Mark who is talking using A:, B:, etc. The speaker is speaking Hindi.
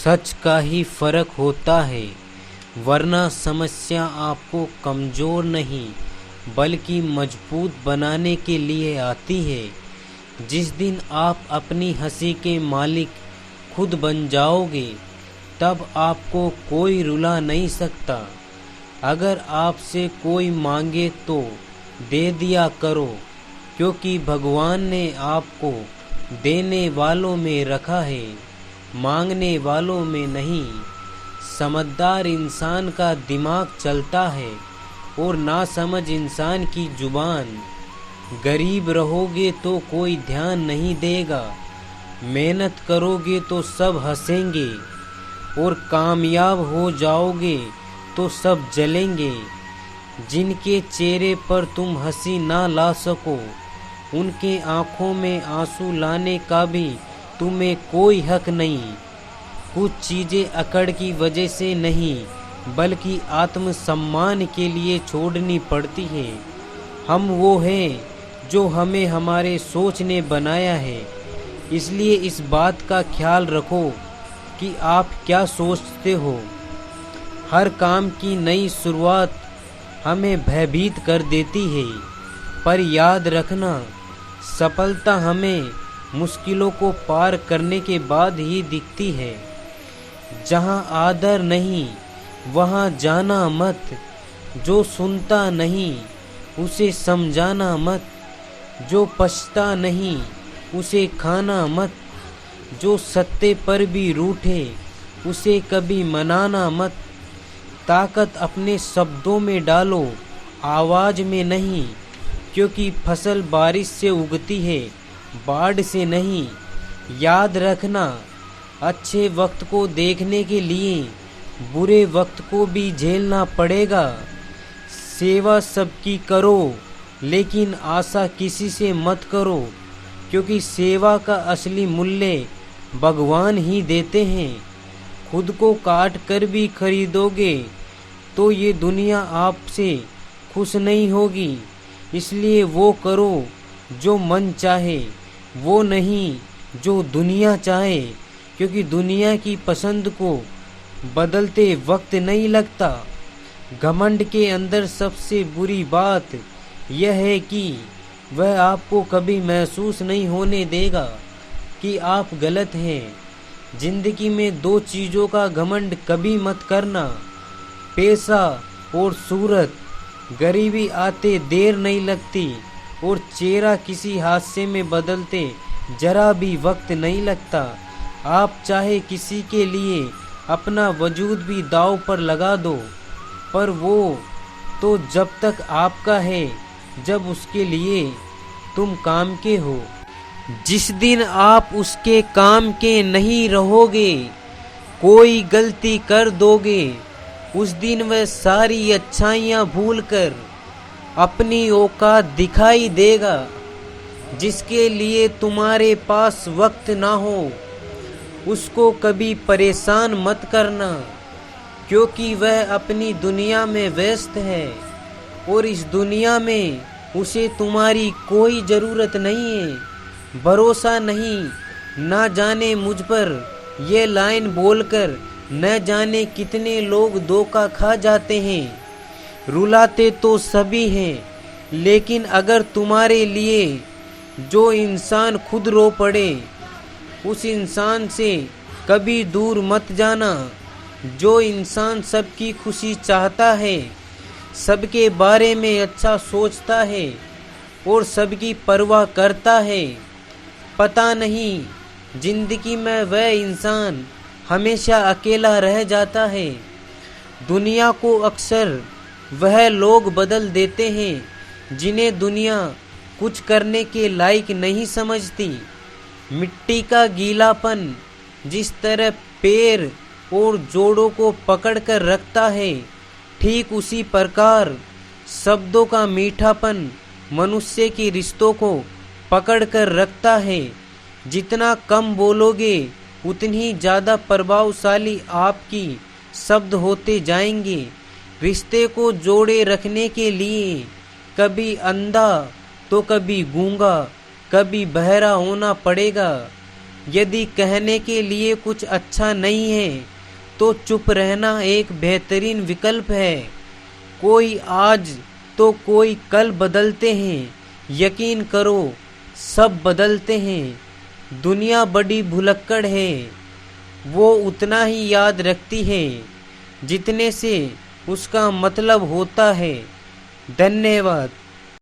A: सच का ही फर्क होता है, वरना समस्या आपको कमज़ोर नहीं बल्कि मजबूत बनाने के लिए आती है। जिस दिन आप अपनी हंसी के मालिक खुद बन जाओगे, तब आपको कोई रुला नहीं सकता। अगर आपसे कोई मांगे तो दे दिया करो, क्योंकि भगवान ने आपको देने वालों में रखा है, मांगने वालों में नहीं। समझदार इंसान का दिमाग चलता है और नासमझ इंसान की जुबान। गरीब रहोगे तो कोई ध्यान नहीं देगा, मेहनत करोगे तो सब हंसेंगे, और कामयाब हो जाओगे तो सब जलेंगे। जिनके चेहरे पर तुम हंसी ना ला सको, उनके आँखों में आंसू लाने का भी तुम्हें कोई हक नहीं। कुछ चीज़ें अकड़ की वजह से नहीं बल्कि आत्मसम्मान के लिए छोड़नी पड़ती है। हम वो हैं जो हमें हमारे सोच ने बनाया है, इसलिए इस बात का ख्याल रखो कि आप क्या सोचते हो। हर काम की नई शुरुआत हमें भयभीत कर देती है, पर याद रखना, सफलता हमें मुश्किलों को पार करने के बाद ही दिखती है। जहाँ आदर नहीं वहाँ जाना मत, जो सुनता नहीं उसे समझाना मत, जो पछता नहीं उसे खाना मत, जो सत्य पर भी रूठे उसे कभी मनाना मत। ताकत अपने शब्दों में डालो, आवाज़ में नहीं, क्योंकि फसल बारिश से उगती है, बाढ़ से नहीं। याद रखना, अच्छे वक्त को देखने के लिए बुरे वक्त को भी झेलना पड़ेगा। सेवा सबकी करो, लेकिन आशा किसी से मत करो, क्योंकि सेवा का असली मूल्य भगवान ही देते हैं। खुद को काट कर भी खरीदोगे तो ये दुनिया आपसे खुश नहीं होगी। इसलिए वो करो जो मन चाहे, वो नहीं जो दुनिया चाहे, क्योंकि दुनिया की पसंद को बदलते वक्त नहीं लगता। घमंड के अंदर सबसे बुरी बात यह है कि वह आपको कभी महसूस नहीं होने देगा कि आप गलत हैं। जिंदगी में दो चीज़ों का घमंड कभी मत करना, पैसा और सूरत। गरीबी आते देर नहीं लगती और चेहरा किसी हादसे में बदलते जरा भी वक्त नहीं लगता। आप चाहे किसी के लिए अपना वजूद भी दांव पर लगा दो, पर वो तो जब तक आपका है जब उसके लिए तुम काम के हो। जिस दिन आप उसके काम के नहीं रहोगे, कोई गलती कर दोगे, उस दिन वह सारी अच्छाइयाँ भूलकर अपनी औकात दिखाई देगा। जिसके लिए तुम्हारे पास वक्त ना हो, उसको कभी परेशान मत करना, क्योंकि वह अपनी दुनिया में व्यस्त है और इस दुनिया में उसे तुम्हारी कोई ज़रूरत नहीं है। भरोसा नहीं, ना जाने मुझ पर ये लाइन बोलकर न जाने कितने लोग धोखा खा जाते हैं। रुलाते तो सभी हैं, लेकिन अगर तुम्हारे लिए जो इंसान खुद रो पड़े, उस इंसान से कभी दूर मत जाना। जो इंसान सबकी खुशी चाहता है, सबके बारे में अच्छा सोचता है और सबकी परवाह करता है, पता नहीं जिंदगी में वह इंसान हमेशा अकेला रह जाता है। दुनिया को अक्सर वह लोग बदल देते हैं जिन्हें दुनिया कुछ करने के लायक नहीं समझती। मिट्टी का गीलापन जिस तरह पैर और जोड़ों को पकड़ कर रखता है, ठीक उसी प्रकार शब्दों का मीठापन मनुष्य के रिश्तों को पकड़ कर रखता है। जितना कम बोलोगे, उतनी ज़्यादा प्रभावशाली आपकी शब्द होते जाएंगे। रिश्ते को जोड़े रखने के लिए कभी अंधा तो कभी गूंगा, कभी बहरा होना पड़ेगा। यदि कहने के लिए कुछ अच्छा नहीं है तो चुप रहना एक बेहतरीन विकल्प है। कोई आज तो कोई कल बदलते हैं, यकीन करो सब बदलते हैं। दुनिया बड़ी भुलक्कड़ है, वो उतना ही याद रखती है जितने से उसका मतलब होता है। धन्यवाद।